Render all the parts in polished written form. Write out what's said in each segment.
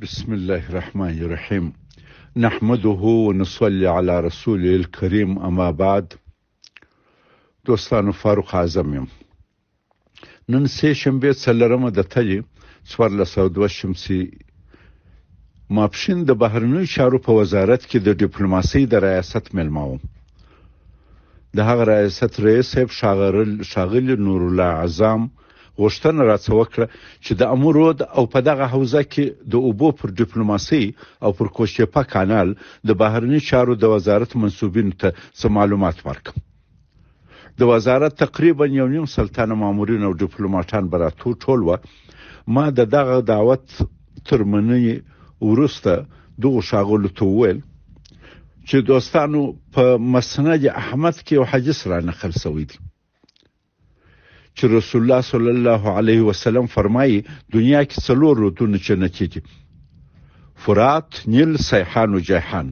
بسم الله الرحمن الرحیم نحمده و نصلي على رسوله الكريم اما بعد. دوستانو، فاروق اعظم یم. نن سه شنبه څلورمه د تلې 1402 شمسي ماپښین د بهرنیو چارو په وزارت کې د ډیپلوماسۍ د ریاست مېلمه وم. د هغه ریاست رئیس صاحب ښاغلي نور الله اعظم غوښتنه راڅه وکړه چې د امورود او په دغه حوزه کې د اوبو پر ډیپلوماسۍ او پر کوشچپا کانال د بهرنیو چارو د وزارت منسوبینو ته څه معلومات ورکړم. د وزارت تقریبا 1.5 سلطنه مامورین او ډیپلوماټان براتو ټول و. ما دغه دعوت تر مننې ورسته دغه ښاغلو ته وویل چې دوستانو په مسند احمد کې یو حدیث را نقل شوی دی چې رسول الله صلی الله علیه وسلم فرمایي دنیا کې څلور رودونه جنتي دي: فرات، نیل، سیحان او جیحان.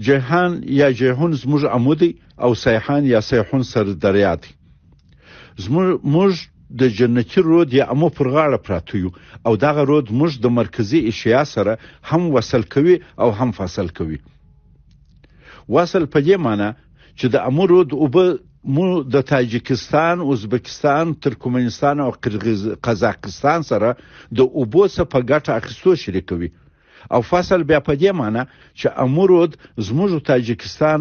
جیحان یا جیحون زموږ عمودي او سیحان یا سیحون سر دریا دي. زموږ د جنتي رود یا امو پر غاړه پراته یو او دغه رود موږ د مرکزی ایشیا سره هم وصل کوي او هم فاصل کوي. وصل په دې معنی چې د امو رود او مو د تاجکستان، ازبکستان، ترکمنستان او قزاقستان سره د اوبو څخه په ګټه اخیستو شریکوي او فاصل بیا په دې معنی چې امورود زموږ تاجکستان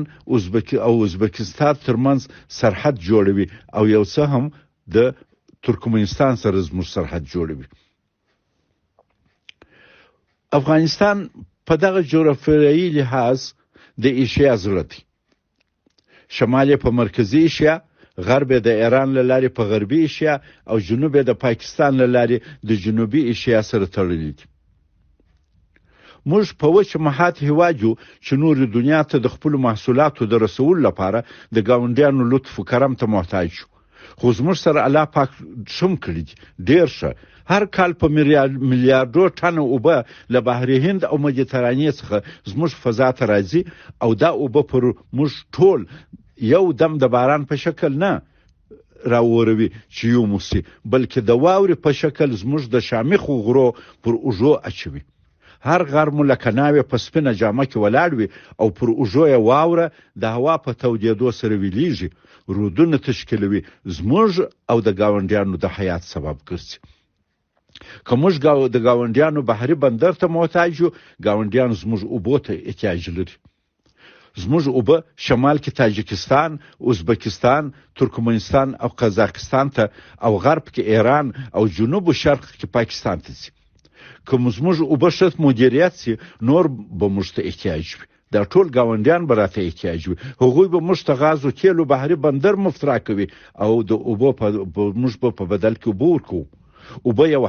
او ازبکستان ترمنځ سرحد جوړوي او یو څه هم د ترکمنستان سره زموږ سرحد جوړوي. افغانستان په دغه جغرافیایي لحاظ د ایشیا زړه دی. شمال په مرکزی ایشیا، غرب د ایران له لارې په غربي ایشیا او جنوب د پاکستان له لارې د جنوبي ایشیا سره تړلي دي. موږ په وچه مهات هیواد یو چې نور دنیا ته د خپل محصولاتو د رسول لپاره د گاونډیانو لطف و کرم ته محتاج شو. خو زموږ سره الله پاک شم کړی دي ډیر ښه. هر کال په میلیارډو ټنه اوبه له بحر هند او مدیترانې څخه زموږ فضا ته راځي او دا اوبه پر موږ ټول یو دم د باران په شکل نه راوروي چې یو موسی، بلکې د واوري په شکل زموږ د شامخ غرو پر اوجو اچوي. هر غر مو لکه ناوې په سپینه جامه کې ولاړ وي او پر اوجو یې واوره د هوا په تودېدو سره ویلیږي، رودونه تشکیلوي، زموږ او د گاونډیانو د حیات سبب ګرځي. که موږ د گاونډیانو بحري بندر ته محتاج یو، گاونډیان زموږ اوبو ته احتیاج لري. زموږ اوبه شمال کې تاجکستان، ازبکستان، ترکمنستان او قزاقستان ته او غرب کې ایران او جنوب و شرق کې پاکستان ته ځي. که زموږ اوبه ښه مدیریت سي، نور به موږ ته احتیاج وي. دا ټول گاونډیان به راته احتیاج وي. هغوی به موږ ته غاز او تیل او بحري بندر مفت راکوي او د اوبو موږ به په بدل کې اوبه ورکوو. اوبه یو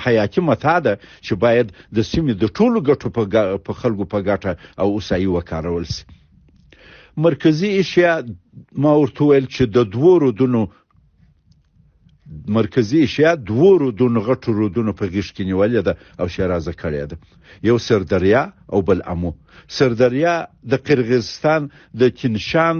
حیاتي متاع ده چې باید د سیمې د ټولو ګټو په خلکو په ګټه او اوسایي وکارول سي. مرکزی ایشیا ما ورته ویل چې د دوو رودونو غټو رودونو په غیږ کې نیولې ده او شیرازه کړې ده. یو سردریا او بل امو. سردریا د قرغیزستان د تینشان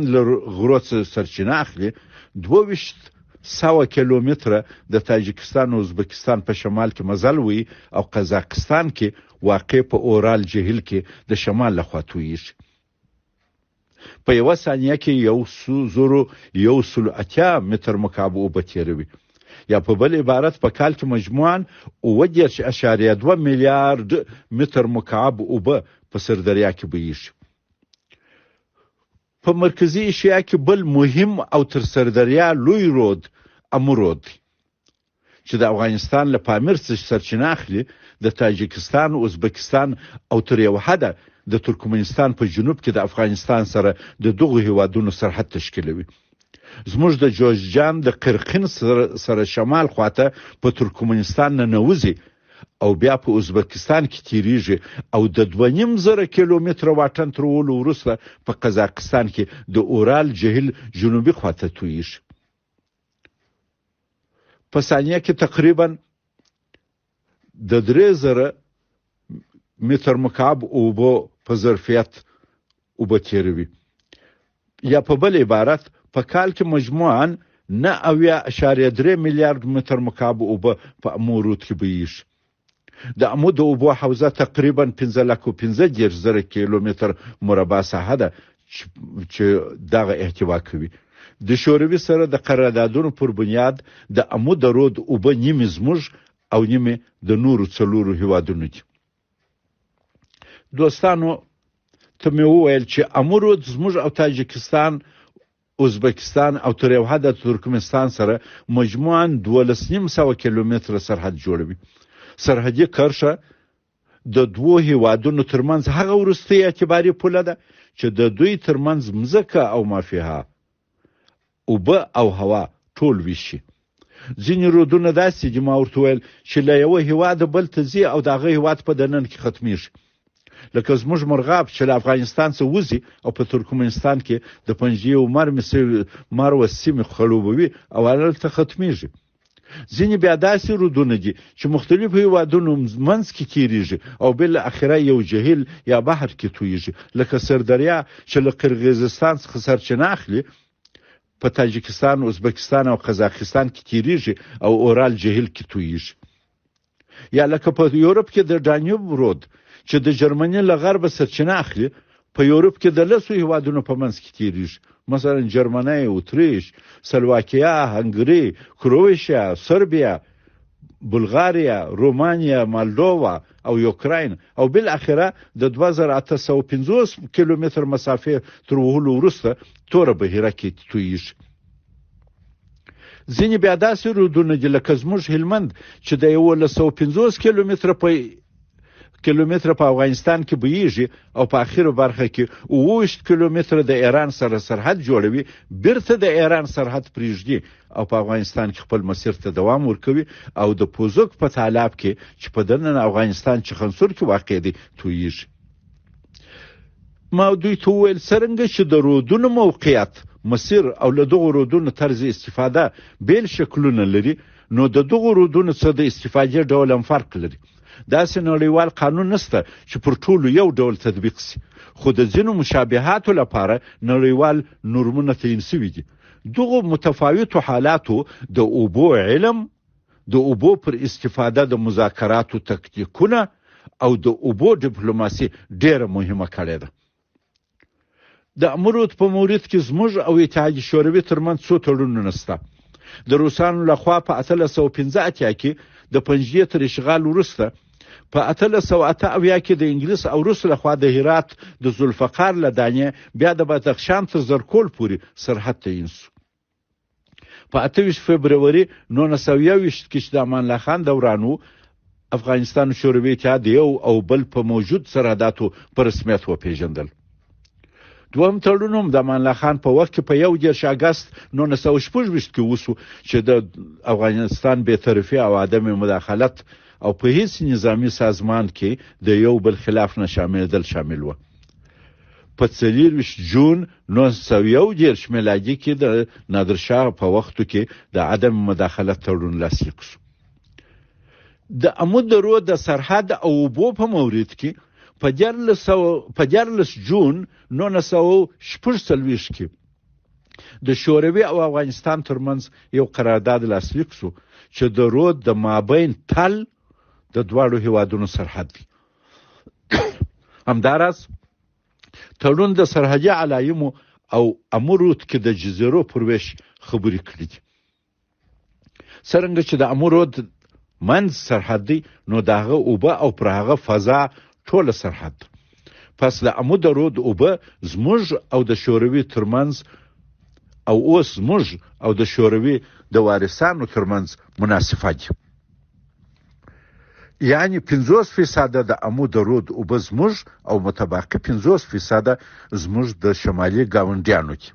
غرو سرچینه اخلي. 200 کیلومتره د تاجکستان او ازبکستان په شمال کې مزل وي او قزاقستان کې واقع په اورال جهیل کې د شمال لخوا تویږي. په یو ثانیه کې 180 متر مکعب اوبه تیروي، یا په بل عبارت په کال کې مجموعاً 9.2 میلیارډ متر مکعب اوبه په سردریا کې بهیږي. په مرکزی ایشیا کې بل مهم او تر سردریا لوی رود امورود دی چې د افغانستان له پامیر څخه سرچینه اخلي. د تاجکستان، ازبکستان او تر یو حده د ترکمنستان په جنوب کې د افغانستان سره د دغه هیوادونو سرحد تشکیلوي. زموږ د جوزجان د قرقین سره شمال خواته په ترکمنستان نه نوځي او بیا په ازبکستان کې تیریږي او د 2.5 کیلومتر واټن تر ولو وروسته په قزاقستان کې د اورال جهیل جنوبي خواته تویږي. په ثانیه کې تقریبا د 3000 متر مکعب اوبه په ظرفیت اوبه تیروي، یا په بل عبارت په کال کې مجموعاً 9.3 میلیارډ متر مکعب اوبه په امورود کې بهیږي. د امو د اوبو حوزه تقریبا 15,15,000 کیلومتر مربع ساحه ده چې دغه احتوا کوي. د شوروي سره د قراردادونو پر بنیاد د امو د رود اوبه نیمه زموږ او نیمه د نورو څلورو هیوادونو دي. دوستانو ته مې وویل چې امو رود زموږ او تاجکستان، ازبکستان او تر یو حده ترکمنستان سره مجموعاً 12,500 کیلومتره سرحد جوړوي. سرحدي کرښه د دوو هیوادونو ترمنځ هغه وروستۍ اعتباري پوله ده چې د دوی ترمنځ مځکه او مافیها، اوبه او هوا ټول ویشي. ځینې رودونه داسې دي ما ورته ویل چې له یوه هیواده بل ته ځي او د هغه هیواد په دننه کې ختمیږي. لکه زموږ مرغاب چې له افغانستان څخه وځي او په ترکمنستان کې د پنجې او مروه سیمې خړوبوي او هلته ختمیږي. ځینې بیا داسې رودونه دي چې مختلفو هیوادونو منځ کې تیریږي او بالاخره یو جهیل یا بحر کې تویږي، لکه سردریا چې له قرغیزستان څخه سرچینه اخلي، په تاجکستان، ازبکستان او قزاقستان کې تیریږي او اورال جهیل کې تویږي. یا لکه په یورپ کې د دانیوب رود چې د جرمني له غربه سرچینه اخلي، په یورپ کې د 10 هیوادونو په منځ کې تیریږي، مثلا جرمني، اتریش، سلواکیا، هنګری، کرواتیا، سربیا، بلغاریا، رومانیا، مالدووا او یوکراین، او بالاخره د 2850 کیلومتر مسافه تر وهلو وروسته توره بهیره کې تویږي. ځینې بیا داسې رودونه دي لکه زموږ هلمند چې د 150 کیلومتر په افغانستان کې بهیږي او په اخیرو برخه کې 20 کیلومتر د ایران سره سرحد جوړوي، بیرته د ایران سرحد پریږدي او په افغانستان کې خپل مسیر ته دوام ورکوي او د پوزوک په تالاب کې چې په دننه افغانستان چې خنصور کې واقع دی تویږي. ما دوی ته وویل څرنګه چې د رودونو موقعیت، مسیر او له دغو رودونو طرز استفاده بیل شکلونه لري، نو د دغو رودونو څخه د استفادې ډول هم فرق لري. داسې نړیوال قانون نشته چې پر ټولو یو ډول تطبیق شي، خو د ځینو مشابهاتو لپاره نړیوال نورمونه تعیین شوي دي. دغو متفاوتو حالاتو د اوبو علم، د اوبو پر استفاده د مذاکراتو تکتیکونه او د اوبو ډیپلوماسي ډیره مهمه کړې ده. د امرود په مورید کې زموږ او اتحادیه شوروي ترمنځ څو تړونونه شته. د روسانو لخوا په 1815 کې د پنجې تر اشغال وروسته، په 1808 کې د انګلیس او روس لخوا د هرات د ذوالفقار له دانې بیا د بدخشان تر زرکول پورې سرحد تعیین شو. په 28 فبروري 1921 کې چې د امان الله خان دوران و، افغانستان او شوروي اتحاد یو او بل په موجود سرحداتو په رسمیت وپیژندل. دوهم تړون هم د امان الله خان په وخت کې په 1 اگست 1916 کې وشو چې د افغانستان بی‌طرفي او عدم مداخلت او په هیڅ نظامی سازمان کې د یو بل خلاف نه شامل و. په 24 جون 1911 میلادي کې د نادرشاه په وختو کې د عدم مداخلت تړون لاسلیک شو. د امو د رود د سرحد او اوبو په مورید کې په 14 جون 1946 کې د شوروي او افغانستان ترمنځ یو قرارداد لاسلیک شو چې د رود د مابین تل د دواړو هیوادونو سرحد دی. همداراز تړون د سرحدي علایمو او امو رود کې د جزیرو پر ویش خبرې کړې دي. څرنګه چې د امو رود منځ سرحد دی، نو دغه اوبه او پر هغه فضا ټول سرحد. پس د امو د رود اوبه زموږ او د شوروي ترمنځ او اوس زموږ او د شوروي د وارثانو ترمنځ مناسبه دي. یعنی 50% د امو د رود اوبه زموږ او متبقي 50% زموږ د شمالي ګاونډیانو دي.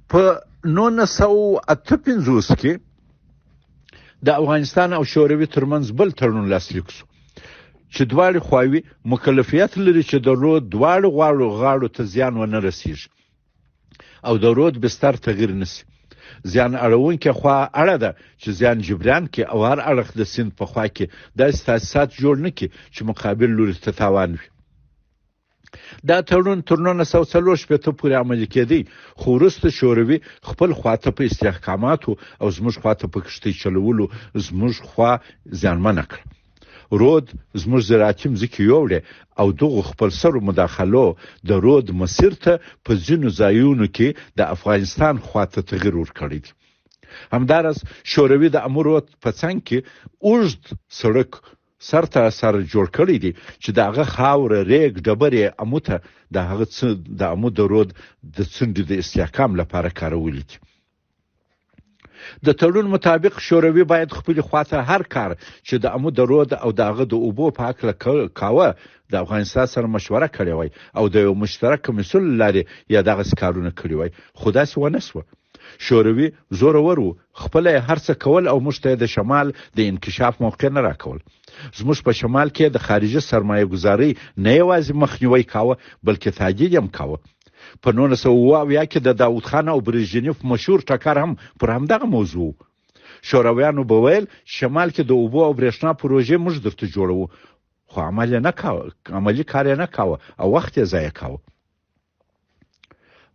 په 1958 کې د افغانستان او شوروي ترمنځ بل تړون لاسلیک شو چې دواړه خواوې مکلفیت لري چې د رود دواړو غاړو ته زیان ونه رسیږي او د رود بستر تغییر نشي. زیان اړونکې خوا اړه ده چې زیان جبران کې او هر اړخ د سیند په خوا کې د تاسیسات جوړ نه کړي چې مقابل لوري ته تاوان وي. دا تړون تر 1940 پورې عملي کېدی، خو وروسته شوروي خپل خواته په استحکاماتو او زموږ خواته په کښتۍ چلولو زموږ خوا زیانمنه کړه. رود زموږ زراعتي مځکې یوړې او دغو خپل سرو مداخلو د رود مسیر ته په ځینو ځایونو کې د افغانستان خواته تغییر ورکړی دی. همداراز شوروي د امو رود په څنګ کې اوږد سړک سر ته سر جوړ کړی دی چې د هغه خاوره ریګ ډبرې امو ته د امو د رود د څنډې د استحکام لپاره کارولي دي. د تړون مطابق شوروي باید خپل خواته هر کار چې د امو د رود او د هغه د اوبو په هکله کاوه د افغانستان سره مشوره کړې وای او د یو مشترک کمیسیون لارې یا دغه کارونه کړی وای، خو داسې ونه سوه. شوروي زورور و، خپل هر څه کول او موږ ته د شمال د انکشاف موقع نه راکول. زموږ په شمال کې د خارجي سرمایه گذاري نه یوازې مخنیوي کاوه بلکې تهدید هم کاوه. په 1970 کې د داود خان او برژنیف مشهور ټکر هم پر همدغه موضوع. شورویانو به ویل شمال کې د اوبو او برېښنا پروژې موږ درته جوړو، خو عملي کار یې نه کاوه او وخت یې ضایع کاوه.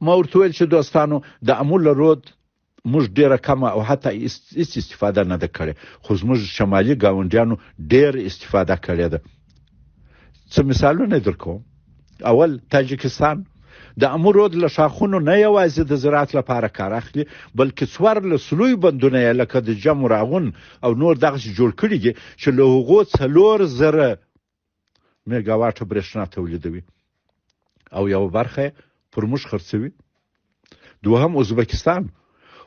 ما ورته ویل چې دوستانو د امو له رود موږ ډیره کمه او حتی هیڅ استفاده نه ده کړې، خو زموږ شمالي ګاونډیانو ډیر استفاده کړې ده. څه مثالونه درکوم. اول، تاجکستان د امو رود له شاخونو نه یوازې د زراعت لپاره کار اخلي بلکې 14 لوی بندونه یې لکه د جم راغون او نور دغسې جوړ کړي دي چې له هغو 4000 میګاواټه برېښنا تولیدوي او یوه برخه پر موږ خرڅوي. دوهم، ازبکستان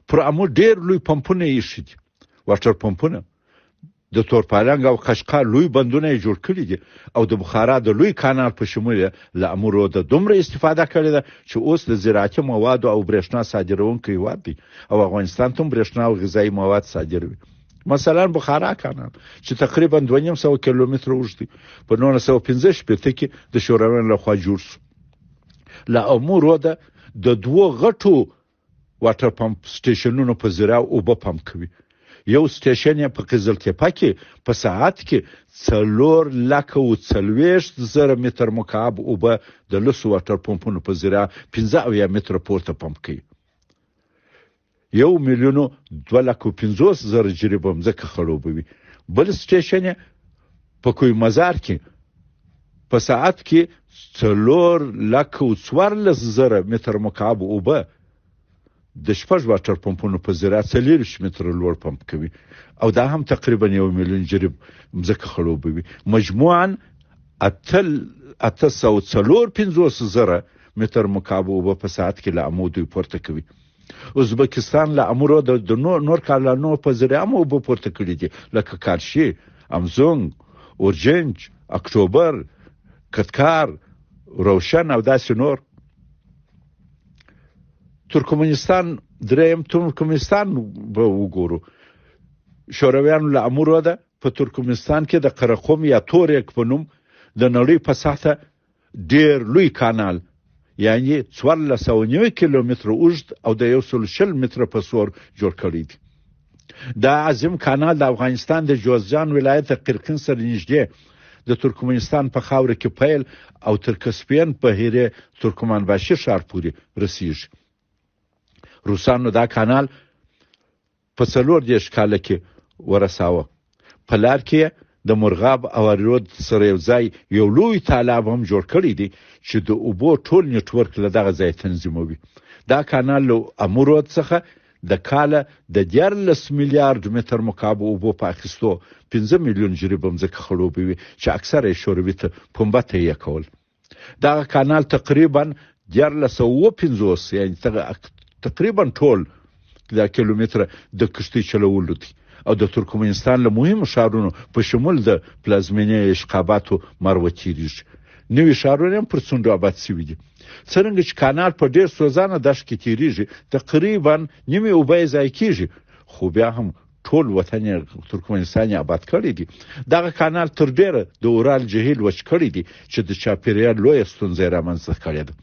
پر امو ډیر لوی پمپونه ایښي دي، واټر پمپونه. د تورپالنګ او قشقا لوی بندونه یې جوړ کړي دي او د بخارا د لوی کانال په شمول له امو رود دومره استفاده کړې ده چې اوس د زراعتي موادو او برېښنا صادروونکی هیواد دی او افغانستان ته برېښنا او غذایي مواد صادروي. مثلا بخارا کانال چې تقریبا 200 کیلومتره اوږد دی په 1915 کې د شورویانو لخوا جوړ شو. له امو رود د 2 غټو واټر پمپ سټیشنونو په ذریعه اوبه پمپ کوي. یو سټیشن یې په قزلتیپه کې په ساعت کې 440,000 متر مکعب اوبه د لسو واټر پمپونو په ذریعه 15 متره پورته پمپ کوي. 1,250,000 جریبه مځکه خړوبوي. بل سټیشن یې په کوی مزار کې په ساعت کې 414,000 متر مکعب اوبه د 6 واټر پمپونو په ذریعه 40 متره لوړ پمپ کوي او دا هم تقریبا 1,000,000 جریب مځکه خړوبوي. مجموعاً 850,000 متر مکعب اوبه په ساعت کې له امو دوی پورته کوي. ازبکستان له امو رود د نور کانالونو په ذریعه هم اوبه پورته کړي دي لکه کارشي، امزونګ، اورجنج، اکتوبر، کتکار، روشن او داسې نور. ترکمنستان دریم، ترکمنستان به وګورو. شورویانو له امو رود په ترکمنستان کې د قرقوم یا توریک په نوم د نړۍ په سطحه ډیر لوی کانال یعنی 1490 کیلومتره اوږد او د 120 متره په سور جوړ کړی دی. دا عظیم کانال د افغانستان د جوزجان ولایت قرقین سره نږدې د ترکمنستان په خاوره کې پیل او تر کسپین په هیره ترکمنباشي ښار پورې رسیږي. روسانو دا کانال په 40 کال کې ورساوه. په لار کې د مرغاب او رود سره یو ځای یو لوی تالاب هم جوړ کړی دی چې د اوبو ټول نیټورک له دغه ځای تنظیموي. دا کانال له امو رود څخه د کاله د 14 میلیارډ متر مکعب اوبو په اخیستو 15 میلیون جریبه مځکه خړوبوي چې اکثره شوروي ته پنبه تهیه کول. دا کانال تقریبا 1450 یعنی تقریبا ټول د کیلومتره د کشتۍ چلولو دی او د ترکمنستان له مهمو ښارونو په شمول د پلازمینې اشقابات او مروه تیریږي. نوي ښارونه هم پر څنډو آباد شوي دي. څرنګه چې کانال په ډیر سوزانه دښت کې تیریږي تقریبا نیمه اوبه ضایع کیږي، خو بیا هم ټول وطن ترکمنستان آباد کړی دی. دغه کانال تر ډیره د اورال جهیل وچ کړی دی چې د چاپیریال لویه ستونزه رامنځته کړې ده.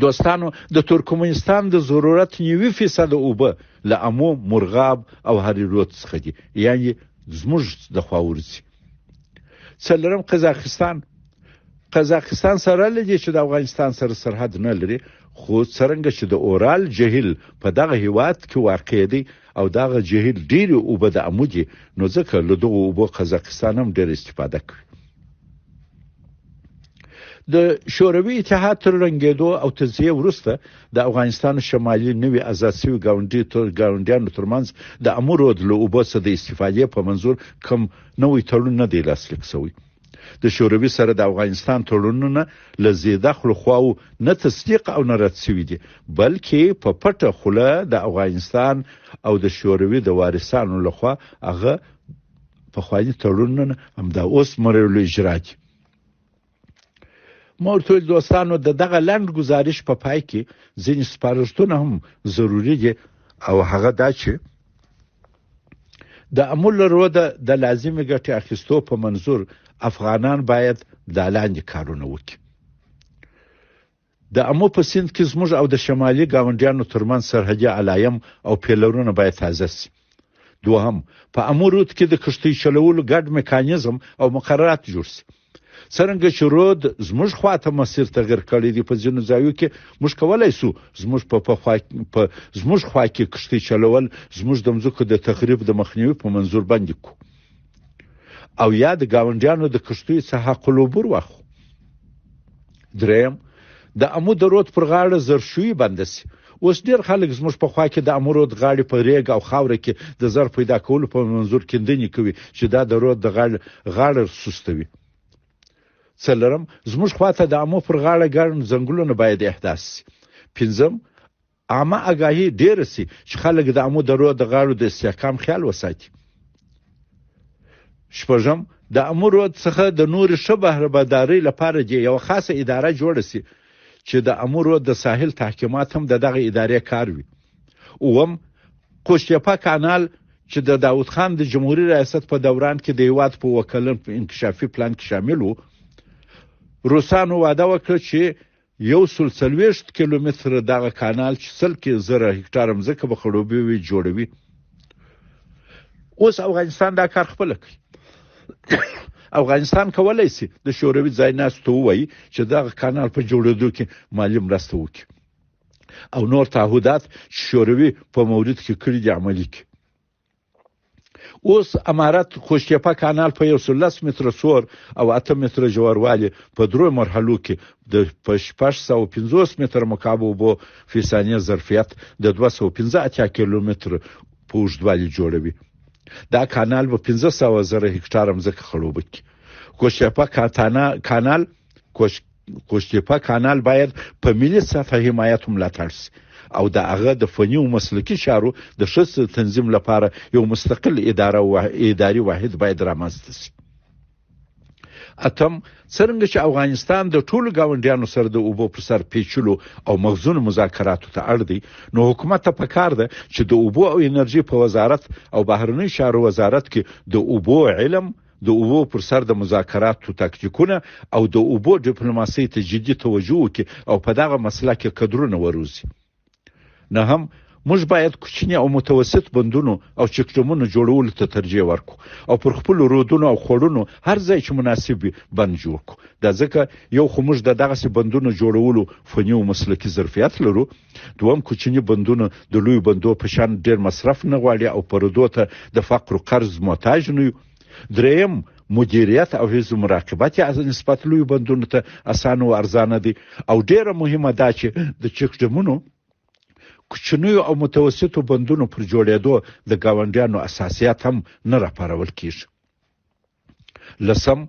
دوستانو، د ترکمنستان د ضرورت 90% اوبه له امو، مرغاب او هریرود څخه دي، یعنی زموږ د خوا ورځي. څلورم، قزاقستان قزاقستان سره لدی چې د افغانستان سره سرحد نه لري، خو څرنګه چې د اورال جهیل په دغه هیواد کې واقع دی او دغه جهیل ډېرې اوبه د امو دي، نو ځکه له دغو اوبو قزاقستان هم ډېر استفاده کوي. د شوروي اتحاد تر ړنګېدو او تجزیې وروسته د افغانستان شمالي نوي آزاد شوي ګاونډیانو ترمنځ د امو رود له اوبو څخه د استفادې په منظور کوم نوی تړون نه دی لاسلیک شوی. د شوروي سره د افغانستان تړونونه له زیاده خواو نه تصدیق او نه رد شوي دي، بلکې په پټه خوله د افغانستان او د شوروي د وارثانو لخوا هغه پخواني تړونونه همدا اوس مرحلو اجرا دي. ټول دوستانو د دغه لنډ گزارش په پای کې ځینې سپارښتنه هم ضروری دي، او هغه دا چې د امو له روده د لازمي ګټې اخیستو په منظور افغانان باید د لاندې کارونه وکړي. د امو په سیند کې زموږ او د شمالي ګاونډیانو ترمنځ سرحدي علایم او پیلرونه باید تازه شي. دوهم، په امو رود کې د کښتۍ چلولو ګډ میکانیزم او مقررات جوړ شي. څرنګه چې رود زموږ خواته مسیر تغیر کړی دی، په ځینو ځایو کې موږ کولی شو زموږ په زموږ خوا کې کښتۍ چلول زموږ د مځکو د تخریب د مخنیوي په منظور باندې کو، او یا د ګاونډیانو د کښتیو څخه حق العبور واخلو. دریم، د امو د رود پر غاړه زرشویي بنده شي. اوس ډېر خلک زموږ په خوا کې د امو رود غاړې په ریګ او خاوره کې د زر پیدا کولو په منظور کیندنې کوي چې دا د رود د غاړه سستوي. څلورم، زموږ خواته د امو پر غاړه ګڼ ځنګلونه باید احداث شي. پنځم، عامه آګاهي ډېره شي چې خلک د امو د رود د غاړو د استحکام خیال وساتي. شپږم، د امو رود څخه د نورې ښه بهرهبردارۍ لپاره دې یوه خاصه اداره جوړه شي چې د امو رود د ساحل تحکیمات هم د دغه ادارې کار وي. اووم، قوشتېپه کانال چې د داود خان د جمهوریت ریاست په دوران کې د هیواد په وکلن په انکشافي پلان کې شامل و. روسانو وعده وکړه چې 140 کیلومتره دغه کانال چې 100,000 هکتار مځکه به خړوبوي جوړوي. اوس افغانستان دا کار خپل کوي. افغانستان کولای شي د شوروي ځای ناستو وایي چې دغه کانال په جوړېدو کې مالی مرسته وکړي او نور تعهدات چې شوروي په مورد کې کړي دي عملي کړي. اوس امارت خوشتېپه کانال په 110 متره سور او 8 متره ژوروالي په درو مرحلو کې د 650 متره مکعب اوبو فی ثانیه ظرفیت د 215 کیلومتره په اوږدوالي جوړوي. دا کانال به 500,000 هکتار مځکه خړوبه کړي. کوشتېپه کانال باید په ملي سطح حمایت ملاتړ شي او د هغه د فني او مسلکي چارو د ښه تنظیم لپاره یو مستقل اداري واحد باید رامنځته شي. اتم، څرنګه چې افغانستان د ټولو ګاونډیانو سره د اوبو پر سر پیچلو او مغزونو مذاکراتو ته اړ دی، نو حکومت ته پکار ده چې د اوبو او انرژي په وزارت او بهرنی چارو وزارت کې د اوبو علم، د اوبو پر سر د مذاکراتو تاکتیکونه او د اوبو ډیپلوماسۍ ته جدي توجه وکړي او په دغه مسله کې کدرونه وروزي. نه هم موږ باید کوچني او متوسط بندونو او چکډمونو جوړولو ته ترجیح ورکړو او پر خپل رودونو او خړونو هر ځای چې مناسب بند جوړ کړو. دا ځکه یو خو موږ د دغه بندونو جوړولو فني او مسلکي ظرفیت لرو، دوم کوچني بندونو د لوی بندو په شان ډېر مصرف نه غواړي او پردو ته د فقر او قرض محتاج نه یو. دریم، مدیریت او حفظ مراقبت یې نسبت لوی بندونو ته اسانه او ارزانه دي او ډېره مهمه ده چې د چکډمونو، کوچنیو او متوسطو بندونو پر جوړېدو د ګاونډیانو اساسیات هم نه راپارول کیږي. لسم،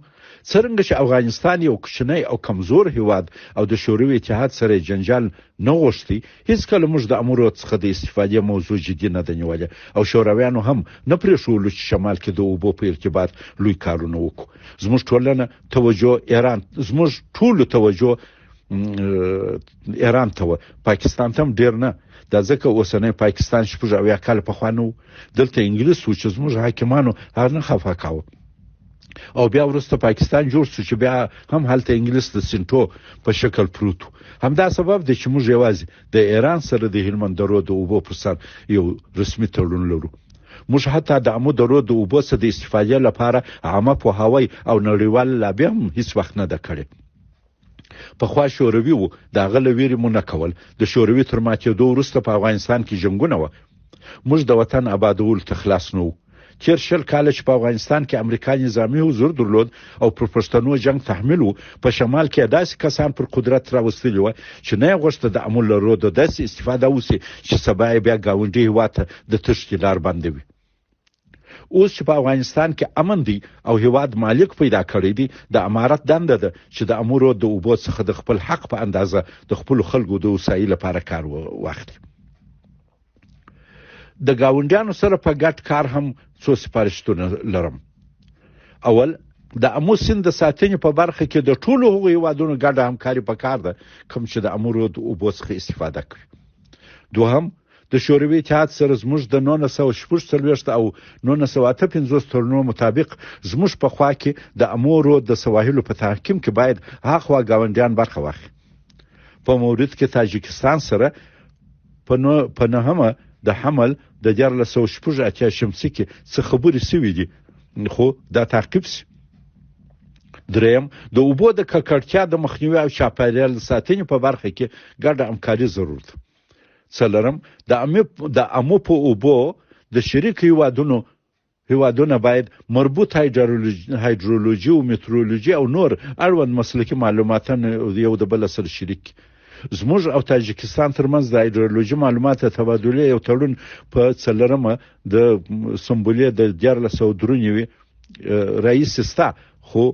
څرنګه چې افغانستان یو کوچنی او کمزور هیواد او د شوروي اتحاد سره جنجال نه غوښتي، هیڅکله موږ د امو رود څخه د استفادې موضوع جدي نه ده نیولې او شورویانو هم نه پرېښودلو چې شمال کې د اوبو په ارتباط لوی کارونه وکړو. زموږ ټولو توجه ایران ته و، پاکستان ته هم ډېر نه. دا ځکه اوسنی پاکستان 80 کاله پخوا نه و. دلته انګلیس و چې زموږ حاکمانو هغه نه خفه کاوه او بیا وروسته پاکستان جوړ شو چې بیا هم هلته انګلیس د سینټو په شکل پروت. همدا سبب دی چې موږ یوازې د ایران سره د هلمند درو د اوبو پر سر یو رسمي تړون لرو. موږ حتی د امو درو د اوبو څخه د استفادې لپاره عامه پوهاوی او نړیوال لابي هم هیڅ وخت نه ده کړې. پخوا شوروي وو، د هغه له ویرې مو نه کول. د شوروي تر ماتېدو وروسته په افغانستان کې جنګونه وه. موږ د وطن آبادولو ته خلاص نه وو. تیر 20 کاله چې په افغانستان کې امریکا نظامي حضور درلود او پر پښتنو جنگ تحمیل وو، په شمال کې داسې کسان پر قدرت راوستلي وو چې نه یې غوښته د امو له رود داسې استفاده وشي چې سبا یې بیا ګاونډي هېواد ته د تښتې لار بندوي. اوس چې په افغانستان کې امن دی او هیواد مالک پیدا کړی دی، د امارت دنده ده چې د امو رود د اوبو څخه د خپل حق په اندازه د خپل خلکو د وسایل لپاره کار واخلي. د گاونډیانو سره په ګډ کار هم څو سپارښتنه لرم. اول، د امو سیند د ساتنې په برخه کې د ټولو هغو هیوادونو ګډه همکاري پکار ده کوم چې د امو رود اوبو څخه استفاده کوي. دوهم، د شوروي اتحاد سره زموږ د 1946 او 1958 تړونونو مطابق زموږ په خوا کې د امو رود د سواحلو په تحکیم کې باید هغه گاونډیان برخه واخلي. په مورد کې تاجکستان سره په نهمه د حمل د 1988 شمسي کې څه خبرې سوي دي، خو دا تعقیب سي. دریم، د اوبو د ککړتیا د مخنیوي او چاپیریال ساتنې په برخه کې ګډه همکاري ضروري ده. څلورم، د امو په اوبو د شریک هیوادونو باید مربوط هایدرولوژي او مترولوژي او نور اړوند مسلکي معلوماتونه یو د بل سره شریک. زموږ او تاجکستان ترمنځ د هایدرولوژي معلوماتو تبادله یو تړون په 4مه د سمبولې د 1993 رئیس ستا خو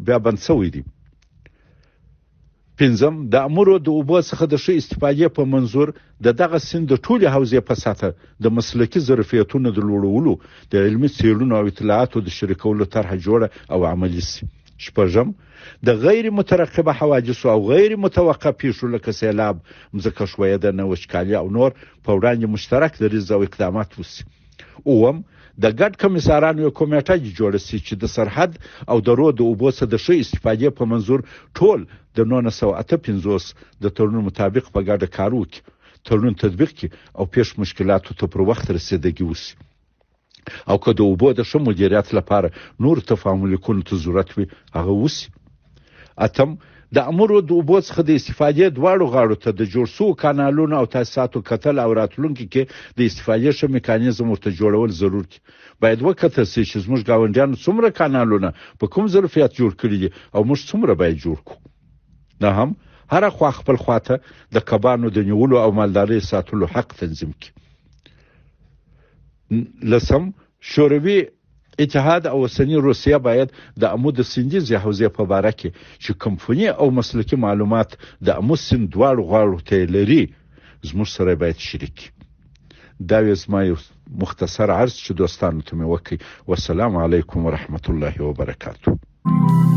بیا بند شوی دی. پنځم، د امو رود د اوبو څخه د ښه استفادې په منظور دغه سیند د ټولې حوزې په سطحه د مسلکي ظرفیتونو د لوړولو، د علمي څېړنو او اطلاعاتو د شریکولو طرحه جوړه او عملي شي. شپږم، د غیر مترقبه حوادثو او غیر متوقع پیښو لکه سیلاب، مځکه ښویېدنه، وچکالي او نور په وړاندې مشترک دریځ او اقدامات وشي. اووم، د ګډ کمیسارانو یو کمیټه جوړه شي چې د سرحد او د رود د اوبو څخه د ښه استفادې په منظور ټول د 1958 د تړون مطابق په ګډه کار وکړي، تړون تطبیق کړي او پیښ مشکلاتو ته پر وخت رسیدګي وشي. او که د اوبو د ښه مدیریت لپاره نور تفاهم لیکونو ته ضرورت وي، هغه وشي. اتم، د امو رود د اوبو څخه د استفادې دواړو غاړو ته د جوړ شوو کانالونو او تاسیساتو کتل او راتلونکي کې د استفادې ښه میکانیزم ورته جوړول ضرور دي. باید وکتل شي چې زموږ ګاونډیانو څومره کانالونه په کوم ظرفیت جوړ کړي دي او موږ څومره باید جوړ کړو. نه هم هر خوا خپل خواته د کبانو د نیولو او مالدارۍ ساتلو حق تنظیم کړي. لسم، شوروي اتحاد او اوسنی روسیه باید د امو د سیندیزې حوزې په باره کې چې کوم فني او مسلکي معلومات د امو سیند دواړو غاړو ته لري زموږ سره باید شریک. دا زما یو مختصر عرض چې دوستانو ته مې وکړ. والسلام علیکم ورحمت الله وبرکاته.